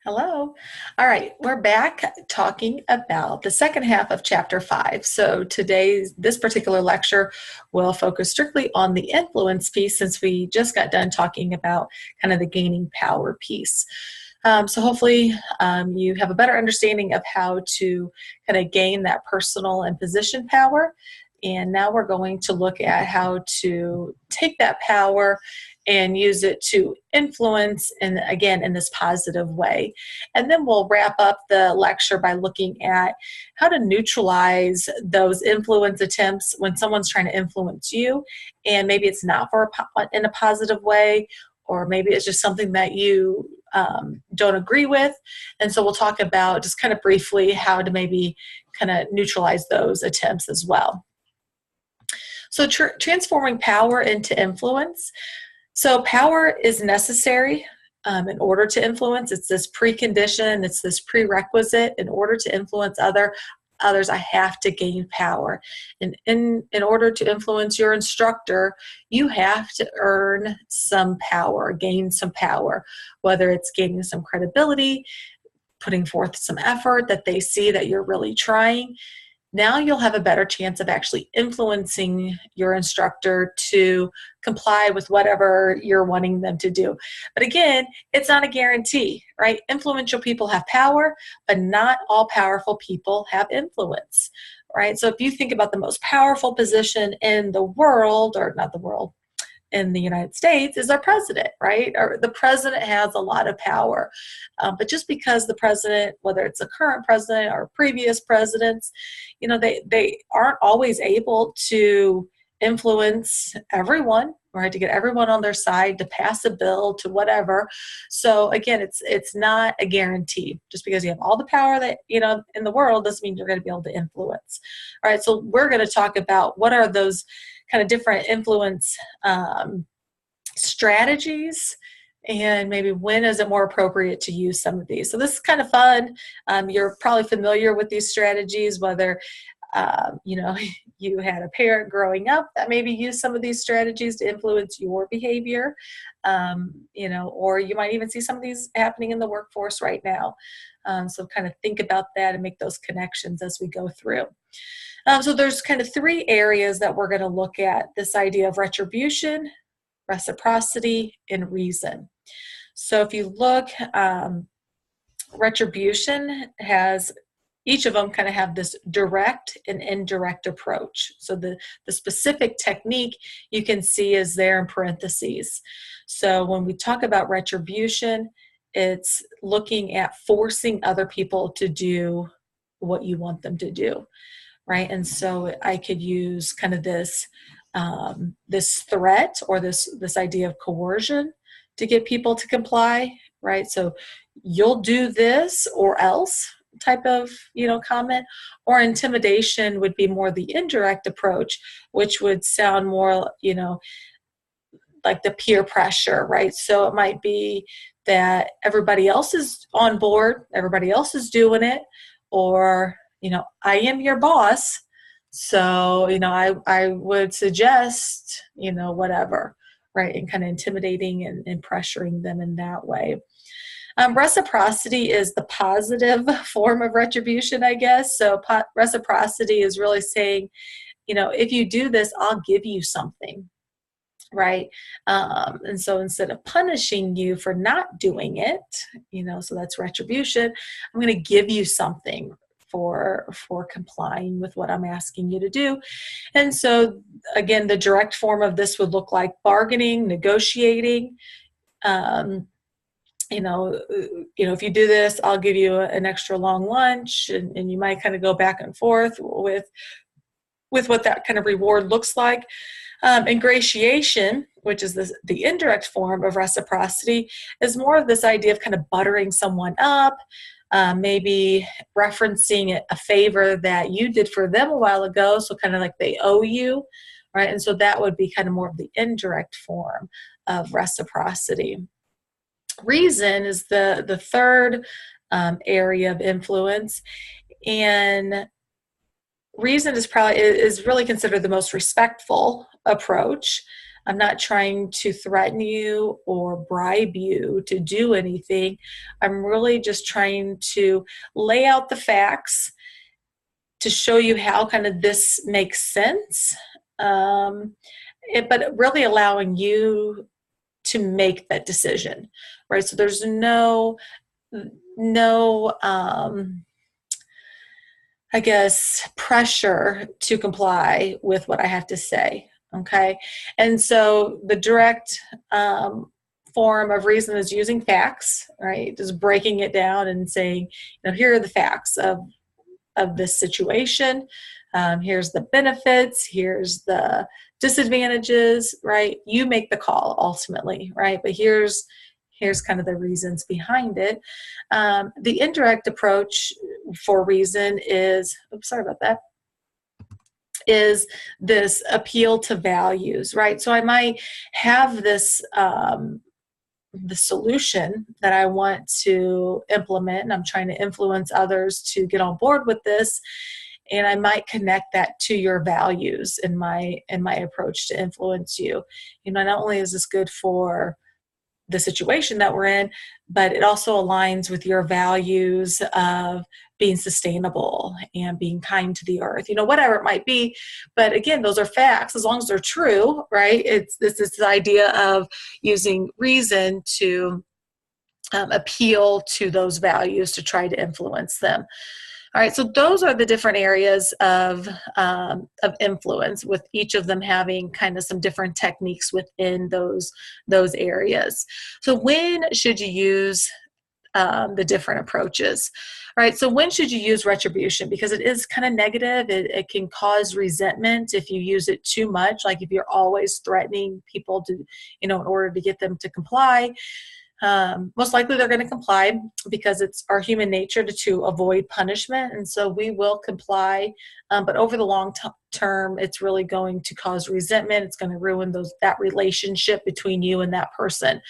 Hello. All right, we're back talking about the second half of chapter 5. So this particular lecture will focus strictly on the influence piece since we just got done talking about kind of the gaining power piece. So hopefully you have a better understanding of how to kind of gain that personal and position power. And now we're going to look at how to take that power and use it to influence, and again, in this positive way. And then we'll wrap up the lecture by looking at how to neutralize those influence attempts when someone's trying to influence you, and maybe it's not in a positive way, or maybe it's just something that you don't agree with. And so we'll talk about just kind of briefly how to maybe kind of neutralize those attempts as well. So transforming power into influence. So power is necessary in order to influence. It's this precondition, it's this prerequisite. In order to influence others, I have to gain power. And in order to influence your instructor, you have to earn some power, gain some power, whether it's gaining some credibility, putting forth some effort that they see that you're really trying. Now you'll have a better chance of actually influencing your instructor to comply with whatever you're wanting them to do. But again, it's not a guarantee, right? Influential people have power, but not all powerful people have influence, right? So if you think about the most powerful position in the world, or not the world, in the United States is our president, right? Or the president has a lot of power. But just because the president, whether it's a current president or previous presidents, they aren't always able to influence everyone, right? To get everyone on their side, to pass a bill, to whatever. So again, it's not a guarantee. Just because you have all the power that, in the world doesn't mean you're going to be able to influence. All right, so we're going to talk about what are those kind of different influence strategies, and maybe when is it more appropriate to use some of these. So this is kind of fun. You're probably familiar with these strategies, whether you had a parent growing up that maybe used some of these strategies to influence your behavior, or you might even see some of these happening in the workforce right now. So kind of think about that and make those connections as we go through. So there's kind of three areas that we're going to look at: this idea of retribution, reciprocity, and reason. So if you look, retribution has, each of them kind of have this direct and indirect approach. So the specific technique you can see is there in parentheses. So when we talk about retribution, it's looking at forcing other people to do what you want them to do. Right, and so I could use kind of this threat, or this idea of coercion to get people to comply. Right, so you'll do this or else type of comment. Or intimidation would be more the indirect approach, which would sound more like the peer pressure. Right, so it might be that everybody else is on board, everybody else is doing it, or I am your boss, so, I would suggest, whatever, right? And kind of intimidating and pressuring them in that way. Reciprocity is the positive form of retribution, I guess. So reciprocity is really saying, if you do this, I'll give you something. Right. And so instead of punishing you for not doing it, so that's retribution, I'm going to give you something for complying with what I'm asking you to do. And so again, the direct form of this would look like bargaining, negotiating. If you do this, I'll give you an extra long lunch, and you might kind of go back and forth with what that kind of reward looks like. Ingratiation, which is the indirect form of reciprocity, is more of this idea of kind of buttering someone up, maybe referencing a favor that you did for them a while ago, so kind of like they owe you, right? And so that would be kind of more of the indirect form of reciprocity. Reason is the third area of influence, and reason is really considered the most respectful approach. I'm not trying to threaten you or bribe you to do anything. I'm really just trying to lay out the facts to show you how kind of this makes sense. But really allowing you to make that decision, right? So there's no I guess, pressure to comply with what I have to say. Okay. And so the direct form of reason is using facts, right? Just breaking it down and saying, here are the facts of this situation. Here's the benefits. Here's the disadvantages, right? You make the call ultimately, right? But here's kind of the reasons behind it. The indirect approach for reason is, sorry about that, is this appeal to values, right? So I might have this the solution that I want to implement, and I'm trying to influence others to get on board with this, and I might connect that to your values in my approach to influence you. Not only is this good for the situation that we're in, but it also aligns with your values of being sustainable and being kind to the earth, whatever it might be. But again, those are facts as long as they're true, right? It's this idea of using reason to appeal to those values to try to influence them. All right, so those are the different areas of influence, with each of them having kind of some different techniques within those areas. So when should you use the different approaches? All right, so when should you use retribution? Because it is kind of negative. It can cause resentment if you use it too much, like if you're always threatening people to, in order to get them to comply. Most likely they're going to comply because it's our human nature to avoid punishment, and so we will comply, but over the long term it's really going to cause resentment. It's going to ruin that relationship between you and that person.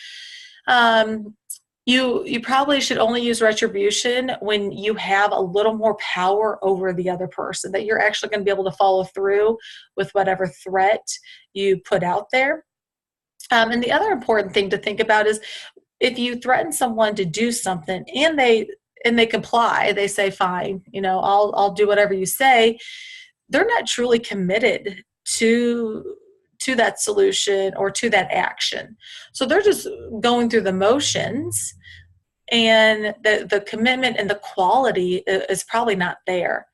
You probably should only use retribution when you have a little more power over the other person, that you're actually going to be able to follow through with whatever threat you put out there. And the other important thing to think about is, if you threaten someone to do something and they comply, they say, fine, I'll do whatever you say, they're not truly committed to that solution or to that action. So they're just going through the motions, and the commitment and the quality is probably not there.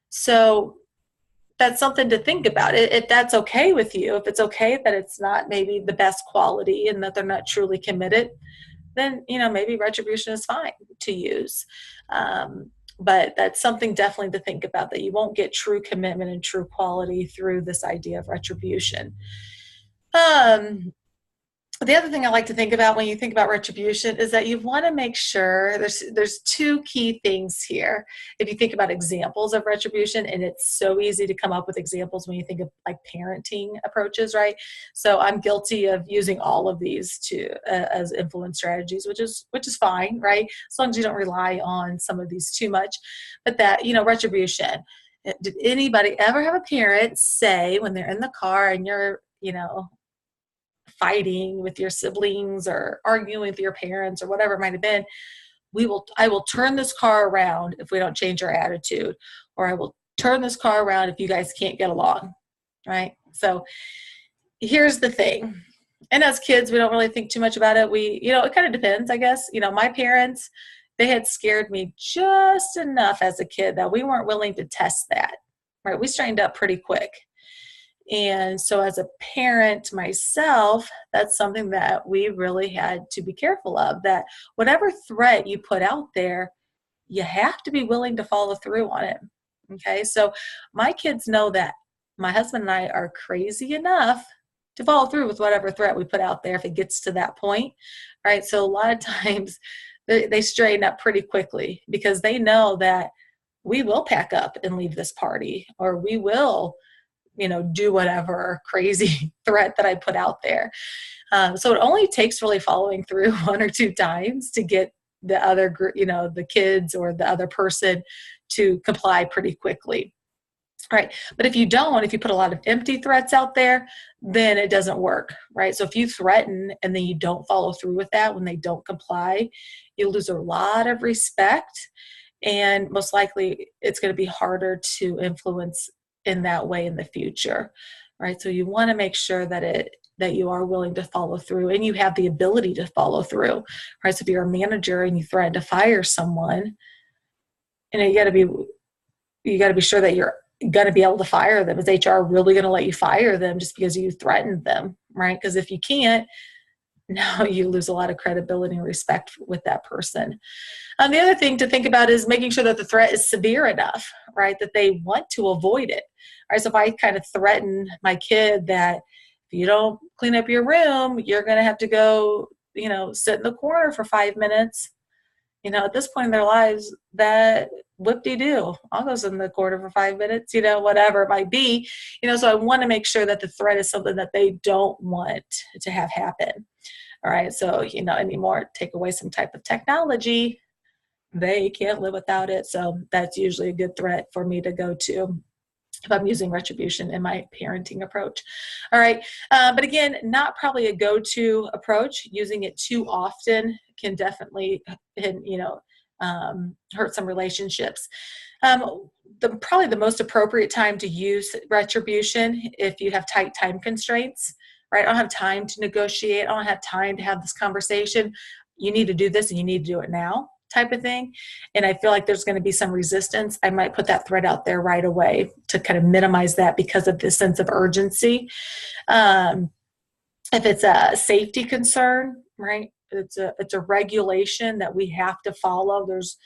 So that's something to think about. If that's okay with you, if it's okay that it's not maybe the best quality and that they're not truly committed, then maybe retribution is fine to use. But that's something definitely to think about, that you won't get true commitment and true quality through this idea of retribution. The other thing I like to think about when you think about retribution is that you want to make sure there's two key things here. If you think about examples of retribution, and it's so easy to come up with examples when you think of like parenting approaches, right? So I'm guilty of using all of these as influence strategies, which is fine, right? As long as you don't rely on some of these too much. But that, retribution. Did anybody ever have a parent say when they're in the car and you're, fighting with your siblings or arguing with your parents or whatever it might have been, I will turn this car around if we don't change our attitude, or I will turn this car around if you guys can't get along, right? So here's the thing. And as kids, we don't really think too much about it. It kind of depends, I guess. My parents, they had scared me just enough as a kid that we weren't willing to test that, right? We straightened up pretty quick. And so as a parent myself, that's something that we really had to be careful of, that whatever threat you put out there, you have to be willing to follow through on it. Okay, so my kids know that my husband and I are crazy enough to follow through with whatever threat we put out there if it gets to that point, right? So a lot of times they straighten up pretty quickly because they know that we will pack up and leave this party, or we will do whatever crazy threat that I put out there. So it only takes really following through one or two times to get the other group, the kids or the other person, to comply pretty quickly. Right. But if you don't, if you put a lot of empty threats out there, then it doesn't work. Right. So if you threaten and then you don't follow through with that when they don't comply, you lose a lot of respect. And most likely it's going to be harder to influence in that way in the future. Right. So you want to make sure that you are willing to follow through and you have the ability to follow through. Right. So if you're a manager and you threaten to fire someone, you got to be sure that you're going to be able to fire them. Is HR really going to let you fire them just because you threatened them, right? Because if you can't, now you lose a lot of credibility and respect with that person. The other thing to think about is making sure that the threat is severe enough, right? That they want to avoid it. All right, so if I kind of threaten my kid that if you don't clean up your room, you're going to have to go, sit in the corner for 5 minutes. At this point in their lives, that whoop-de-doo, I'll go sit in the corner for 5 minutes, whatever it might be. So I want to make sure that the threat is something that they don't want to have happen. All right, so, anymore, take away some type of technology, they can't live without it. So that's usually a good threat for me to go to if I'm using retribution in my parenting approach. All right. But again, not probably a go-to approach. Using it too often can definitely, hurt some relationships. Probably the most appropriate time to use retribution if you have tight time constraints, right? I don't have time to negotiate. I don't have time to have this conversation. You need to do this and you need to do it now, type of thing. And I feel like there's going to be some resistance. I might put that threat out there right away to kind of minimize that because of this sense of urgency. If it's a safety concern, right? It's a regulation that we have to follow. There's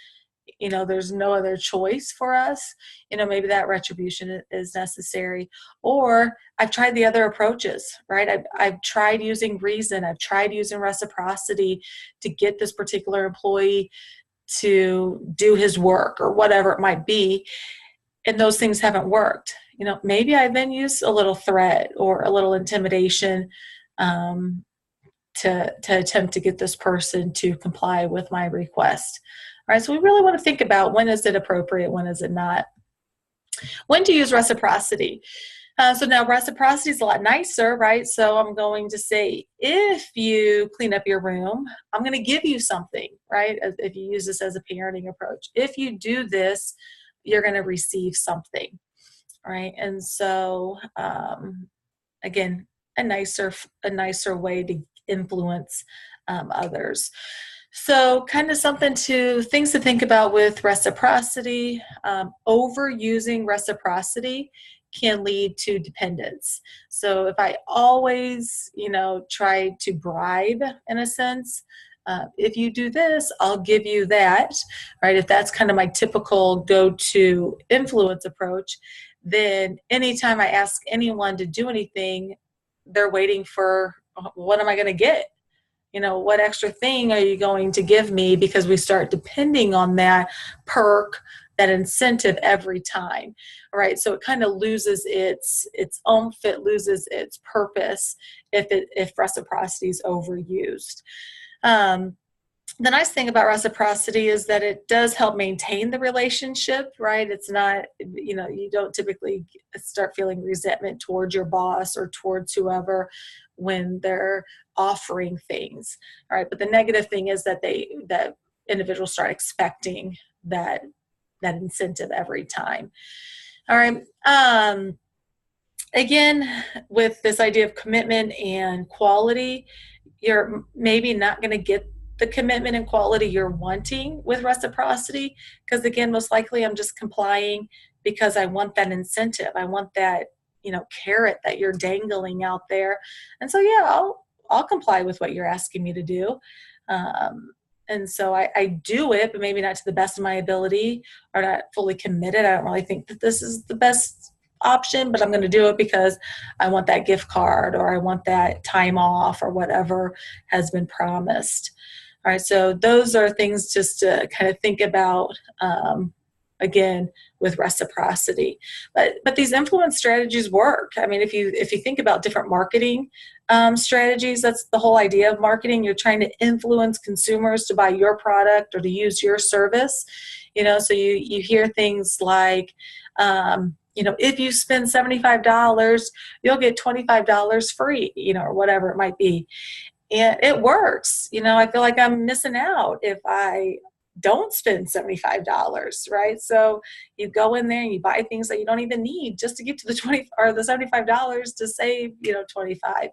no other choice for us. Maybe that retribution is necessary. Or I've tried the other approaches, right? I've tried using reason. I've tried using reciprocity to get this particular employee to do his work or whatever it might be. And those things haven't worked. Maybe I then use a little threat or a little intimidation to attempt to get this person to comply with my request. All right, so we really want to think about when is it appropriate, when is it not. When to use reciprocity. So now reciprocity is a lot nicer, right? So I'm going to say, if you clean up your room, I'm going to give you something, right? If you use this as a parenting approach. If you do this, you're going to receive something, right? And so, again, a nicer way to influence others. So kind of things to think about with reciprocity. Overusing reciprocity can lead to dependence. So if I always, try to bribe in a sense, if you do this, I'll give you that, right? If that's kind of my typical go-to influence approach, then anytime I ask anyone to do anything, they're waiting for, what am I going to get? What extra thing are you going to give me? Because we start depending on that perk, that incentive every time, all right? So it kind of loses its oomph, it loses its purpose if reciprocity is overused. The nice thing about reciprocity is that it does help maintain the relationship, right? It's not, you don't typically start feeling resentment towards your boss or towards whoever when they're offering things, all right? But the negative thing is that individuals start expecting that incentive every time. All right. Again, with this idea of commitment and quality, you're maybe not going to get the commitment and quality you're wanting with reciprocity, because again, most likely I'm just complying because I want that incentive. I want that, carrot that you're dangling out there. And so, yeah, I'll comply with what you're asking me to do. And so I do it, but maybe not to the best of my ability or not fully committed. I don't really think that this is the best option, but I'm going to do it because I want that gift card or I want that time off or whatever has been promised. All right, so those are things just to kind of think about, again, with reciprocity. But these influence strategies work. I mean, if you think about different marketing strategies, that's the whole idea of marketing. You're trying to influence consumers to buy your product or to use your service. So you hear things like, if you spend $75, you'll get $25 free, or whatever it might be. And it works. I feel like I'm missing out if I don't spend $75, right? So you go in there and you buy things that you don't even need just to get to the 20 or the $75 to save, 25.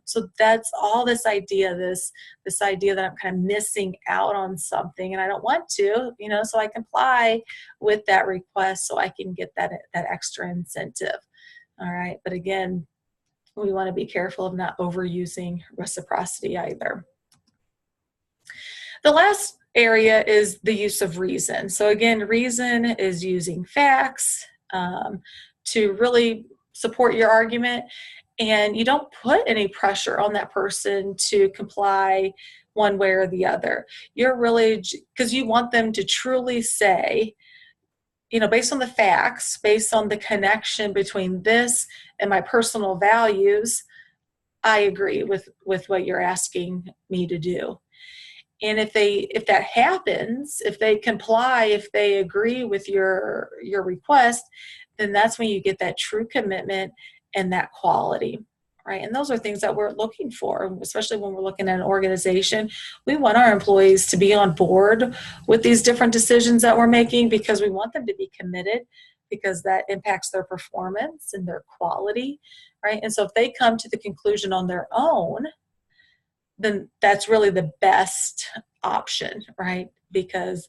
So that's all this idea, this idea that I'm kind of missing out on something and I don't want to, so I comply with that request so I can get that extra incentive. All right. But again, we want to be careful of not overusing reciprocity either. The last area is the use of reason. So again, reason is using facts to really support your argument, and you don't put any pressure on that person to comply one way or the other. You're really, because you want them to truly say, based on the facts, based on the connection between this and my personal values, I agree with what you're asking me to do. And if that happens, if they comply, if they agree with your request, then that's when you get that true commitment and that quality, right? And those are things that we're looking for, especially when we're looking at an organization. We want our employees to be on board with these different decisions that we're making because we want them to be committed, because that impacts their performance and their quality, right? And so if they come to the conclusion on their own, then that's really the best option, right? Because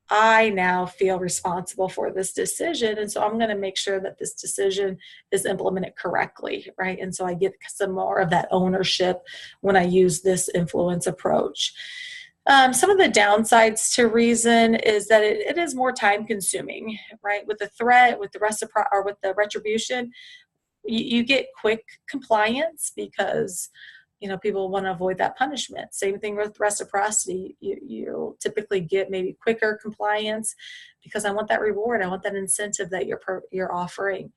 I now feel responsible for this decision, and so I'm going to make sure that this decision is implemented correctly, right? And so I get some more of that ownership when I use this influence approach. Some of the downsides to reason is that it is more time consuming, right? With the threat, with the retribution, you get quick compliance because people want to avoid that punishment. Same thing with reciprocity. You'll typically get maybe quicker compliance because I want that reward. I want that incentive that you're offering.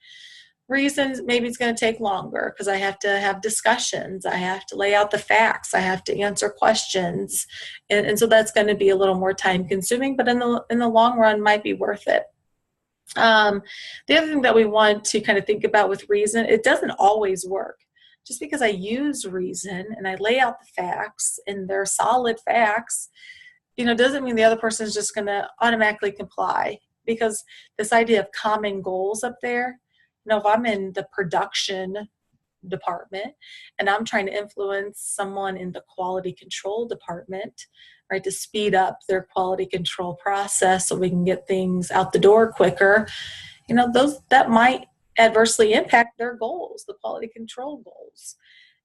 Reasons, maybe it's going to take longer because I have to have discussions. I have to lay out the facts. I have to answer questions. And so that's going to be a little more time consuming, but in the long run might be worth it. The other thing that we want to kind of think about with reason, it doesn't always work. Just because I use reason and I lay out the facts and they're solid facts, doesn't mean the other person is just going to automatically comply, because this idea of common goals up there, if I'm in the production department and I'm trying to influence someone in the quality control department, right, to speed up their quality control process so we can get things out the door quicker, that might adversely impact their goals, the quality control goals,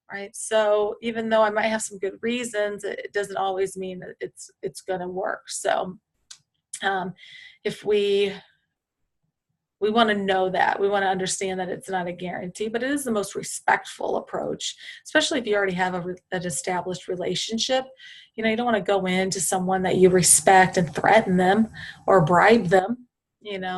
right? So even though I might have some good reasons, it doesn't always mean that it's going to work. So if we want to know that, we want to understand that it's not a guarantee, but it is the most respectful approach, especially if you already have an established relationship. You don't want to go into someone that you respect and threaten them or bribe them.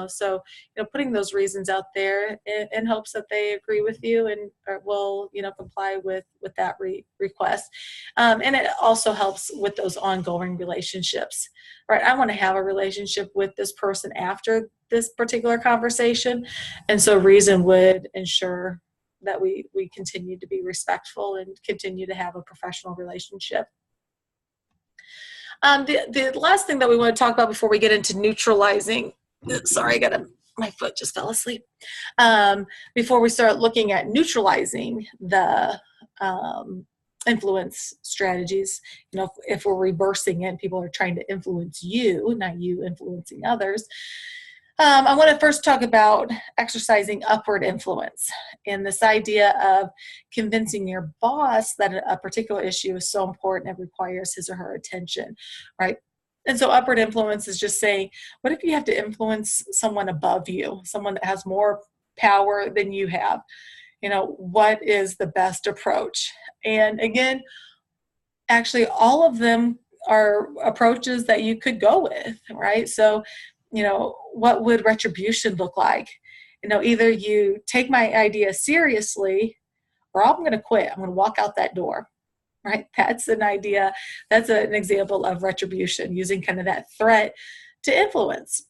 So putting those reasons out there in hopes that they agree with you and will comply with that request, and it also helps with those ongoing relationships, right? I want to have a relationship with this person after this particular conversation, and so reason would ensure that we continue to be respectful and continue to have a professional relationship. The last thing that we want to talk about before we get into neutralizing, sorry, my foot just fell asleep. Before we start looking at neutralizing the influence strategies, if we're reversing it, people are trying to influence you, not you influencing others. I want to first talk about exercising upward influence and this idea of convincing your boss that a particular issue is so important it requires his or her attention, right? And so upward influence is just saying, what if you have to influence someone above you, someone that has more power than you have? What is the best approach? And again, actually, all of them are approaches that you could go with, right? So, what would retribution look like? Either you take my idea seriously or I'm going to quit. I'm going to walk out that door. Right? That's an idea. That's an example of retribution, using kind of that threat to influence.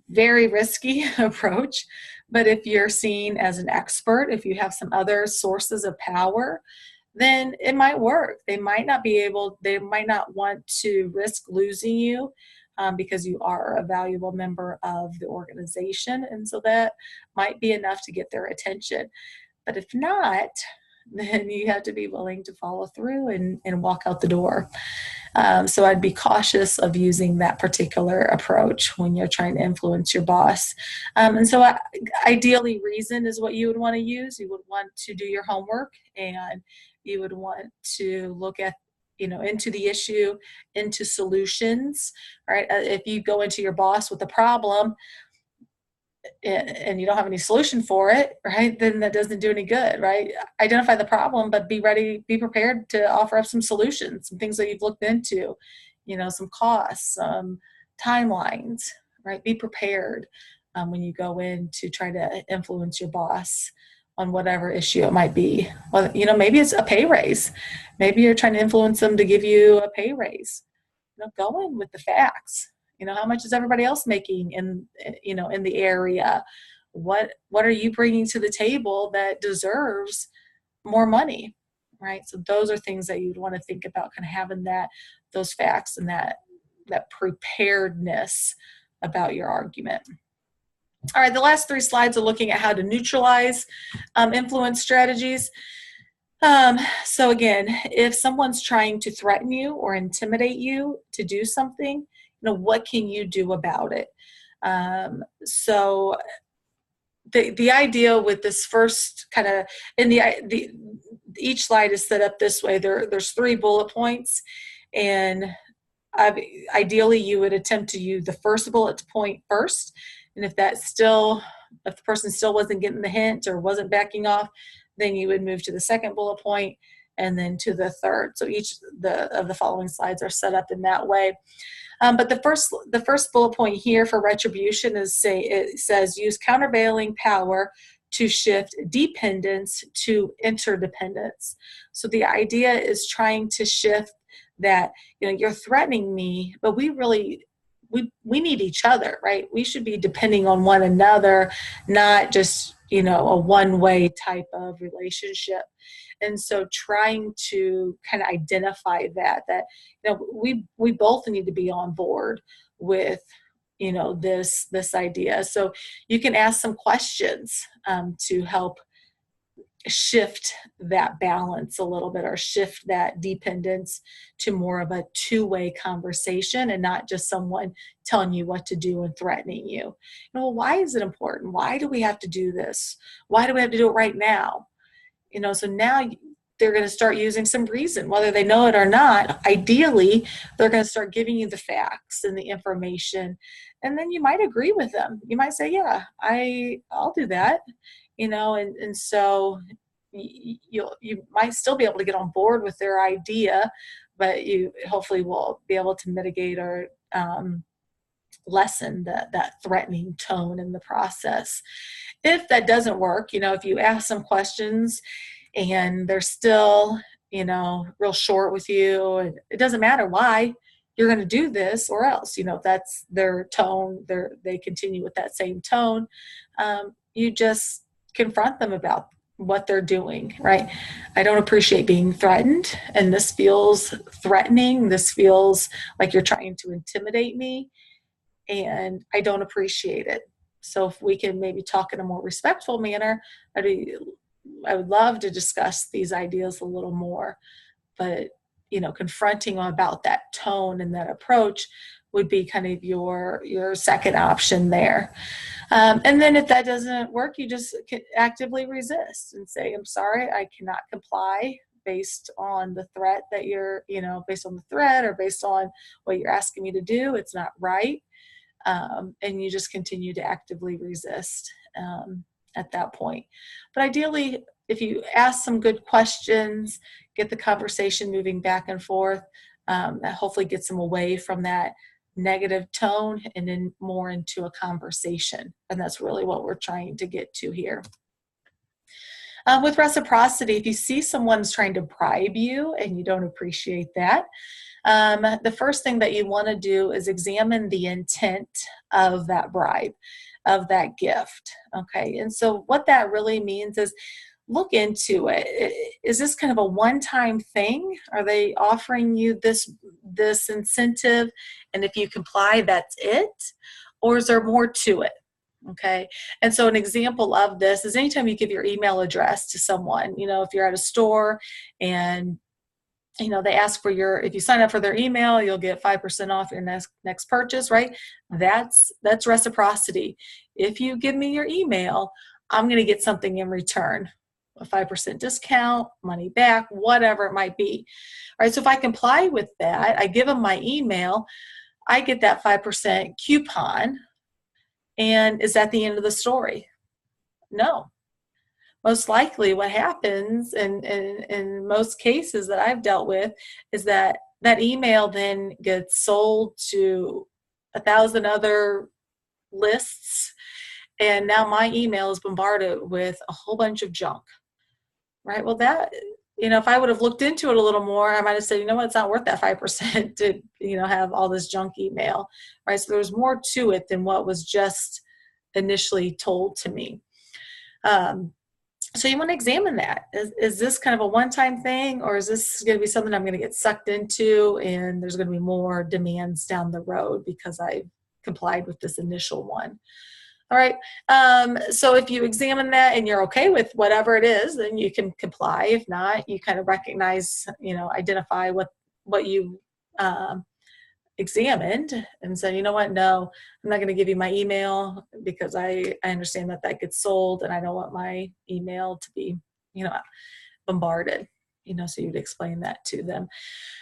Very risky approach, but if you're seen as an expert, if you have some other sources of power, then it might work. They might not want to risk losing you because you are a valuable member of the organization. And so that might be enough to get their attention. But if not, then you have to be willing to follow through and walk out the door. So I'd be cautious of using that particular approach when you're trying to influence your boss. And so ideally, reason is what you would want to use. You would want to do your homework, and you would want to look at, into the issue, into solutions, right? If you go into your boss with a problem and you don't have any solution for it, right, then that doesn't do any good, right? Identify the problem, but be prepared to offer up some solutions, some things that you've looked into, some costs, some timelines, right? Be prepared when you go in to try to influence your boss on whatever issue it might be. Well, maybe it's a pay raise. Maybe you're trying to influence them to give you a pay raise. Go in with the facts. How much is everybody else making in the area? What are you bringing to the table that deserves more money, right? So those are things that you'd want to think about, kind of having those facts and that preparedness about your argument. All right, the last 3 slides are looking at how to neutralize influence strategies. So again, if someone's trying to threaten you or intimidate you to do something, what can you do about it? So the idea with this first kind of, each slide is set up this way. There's 3 bullet points, and ideally you would attempt to use the first bullet point first. And if the person still wasn't getting the hint or wasn't backing off, then you would move to the second bullet point and then to the third. So each of the following slides are set up in that way. But the first bullet point here for retribution it says use countervailing power to shift dependence to interdependence. So the idea is trying to shift that, you're threatening me, but we need each other, right? We should be depending on one another, not just, a one-way type of relationship. And so trying to kind of identify that we both need to be on board with, this idea. So you can ask some questions to help shift that balance a little bit, or shift that dependence to more of a 2-way conversation and not just someone telling you what to do and threatening you. Well, why is it important? Why do we have to do this? Why do we have to do it right now? So now they're going to start using some reason, whether they know it or not. Ideally, they're going to start giving you the facts and the information, and then you might agree with them. You might say, yeah, I'll do that. And so you might still be able to get on board with their idea, but you hopefully will be able to mitigate or lessen that threatening tone in the process. If that doesn't work, if you ask some questions and they're still, real short with you, and it doesn't matter why, you're going to do this or else, if that's their tone, they continue with that same tone, you just confront them about what they're doing, right? I don't appreciate being threatened, and this feels threatening. This feels like you're trying to intimidate me, and I don't appreciate it. So if we can maybe talk in a more respectful manner, I would love to discuss these ideas a little more. But, confronting them about that tone and that approach would be kind of your second option there. And then if that doesn't work, you just actively resist and say, I'm sorry, I cannot comply based on the threat that based on the threat or based on what you're asking me to do. It's not right. And you just continue to actively resist at that point. But ideally, if you ask some good questions, get the conversation moving back and forth, that hopefully gets them away from that negative tone and then more into a conversation. And that's really what we're trying to get to here. With reciprocity, if you see someone's trying to bribe you and you don't appreciate that, the first thing that you want to do is examine the intent of that bribe, of that gift. Okay, and so what that really means is look into it. Is this kind of a one-time thing? Are they offering you this incentive, and if you comply, that's it? Or is there more to it? Okay. And so an example of this is anytime you give your email address to someone, if you're at a store and they ask for if you sign up for their email, you'll get 5% off your next purchase, right? That's reciprocity. If you give me your email, I'm going to get something in return, a 5% discount, money back, whatever it might be. All right. So if I comply with that, I give them my email, I get that 5% coupon. And is that the end of the story? No. Most likely what happens in most cases that I've dealt with is that email then gets sold to 1,000 other lists. And now my email is bombarded with a whole bunch of junk, right? Well, if I would have looked into it a little more, I might have said, it's not worth that 5% to, have all this junk email, right? So there's more to it than what was just initially told to me. So you want to examine that. Is this kind of a one-time thing, or is this going to be something I'm going to get sucked into and there's going to be more demands down the road because I complied with this initial one? All right. So if you examine that and you're okay with whatever it is, then you can comply. If not, you kind of recognize, identify what you examined and said, no, I'm not going to give you my email because I understand that gets sold and I don't want my email to be, bombarded, so you'd explain that to them.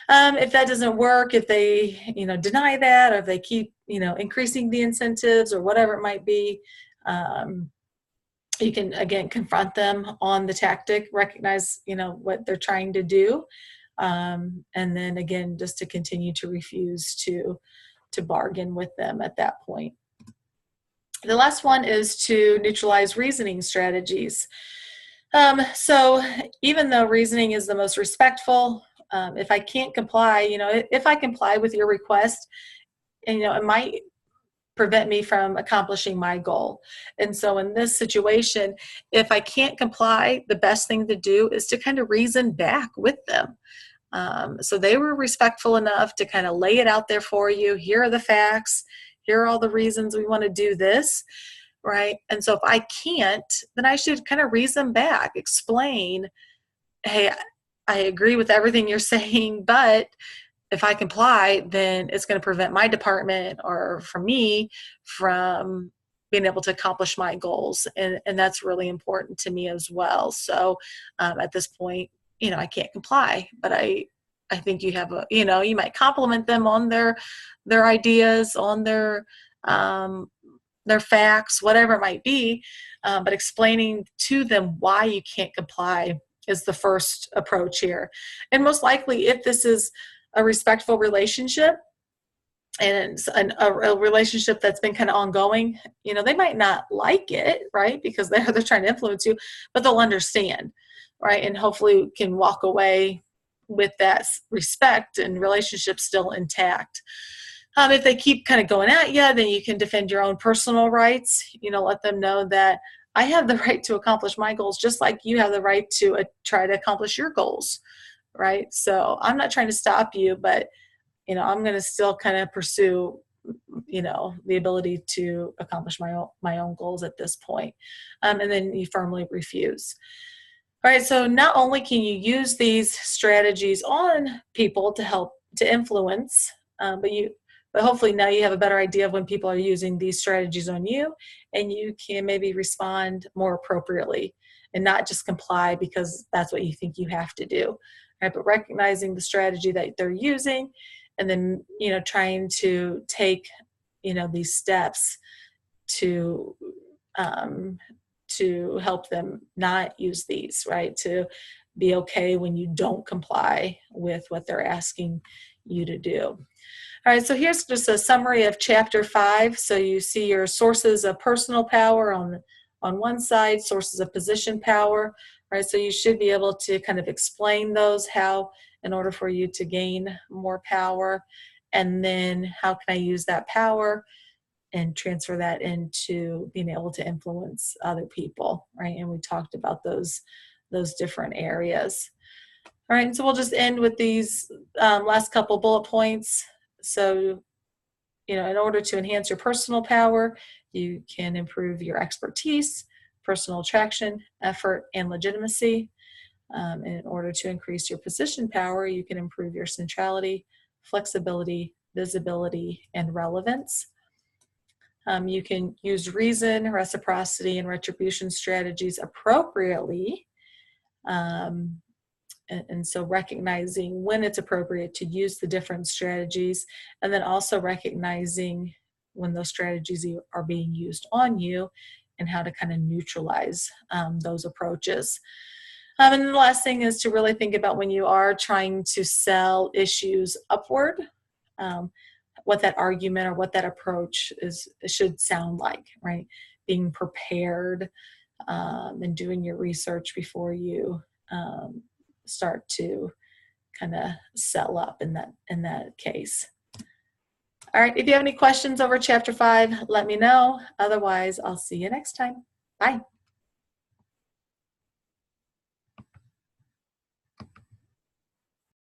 If that doesn't work, if they, deny that, or if they keep, increasing the incentives or whatever it might be, you can, again, confront them on the tactic, recognize, what they're trying to do. And then again, just to continue to refuse to bargain with them at that point. The last one is to neutralize reasoning strategies. So even though reasoning is the most respectful, if I can't comply, if I comply with your request, and, it might prevent me from accomplishing my goal. And so in this situation, if I can't comply, the best thing to do is to kind of reason back with them. So they were respectful enough to kind of lay it out there for you. Here are the facts. Here are all the reasons we want to do this, right? And so if I can't, then I should kind of reason back, explain, hey, I agree with everything you're saying, but if I comply, then it's going to prevent my department or for me from being able to accomplish my goals. And that's really important to me as well. So at this point, I can't comply, but I think you have you might compliment them on their ideas, on their facts, whatever it might be, but explaining to them why you can't comply is the first approach here. And most likely, if this is a respectful relationship and a relationship that's been kind of ongoing, they might not like it, right? Because they're trying to influence you, but they'll understand, right? And hopefully can walk away with that respect and relationship still intact. If they keep kind of going at you, then you can defend your own personal rights. Let them know that I have the right to accomplish my goals, just like you have the right to try to accomplish your goals, right? So I'm not trying to stop you, but, I'm going to still kind of pursue, the ability to accomplish my own goals at this point. And then you firmly refuse. All right, so not only can you use these strategies on people to help to influence, but hopefully now you have a better idea of when people are using these strategies on you, and you can maybe respond more appropriately and not just comply because that's what you think you have to do, right? But recognizing the strategy that they're using, and then trying to take these steps to help them not use these, right? To be okay when you don't comply with what they're asking you to do. All right, so here's just a summary of Chapter 5. So you see your sources of personal power on one side, sources of position power, right? So you should be able to kind of explain those, how in order for you to gain more power, and then how can I use that power and transfer that into being able to influence other people, right? And we talked about those different areas. All right, so we'll just end with these last couple bullet points. So, in order to enhance your personal power, you can improve your expertise, personal attraction, effort, and legitimacy. In order to increase your position power, you can improve your centrality, flexibility, visibility, and relevance. You can use reason, reciprocity, and retribution strategies appropriately. And so recognizing when it's appropriate to use the different strategies, and then also recognizing when those strategies are being used on you and how to kind of neutralize those approaches. And the last thing is to really think about when you are trying to sell issues upward, what that argument or what that approach should sound like, right? Being prepared and doing your research before you start to kind of sell up in that case. All right, if you have any questions over chapter 5, let me know. Otherwise, I'll see you next time. Bye.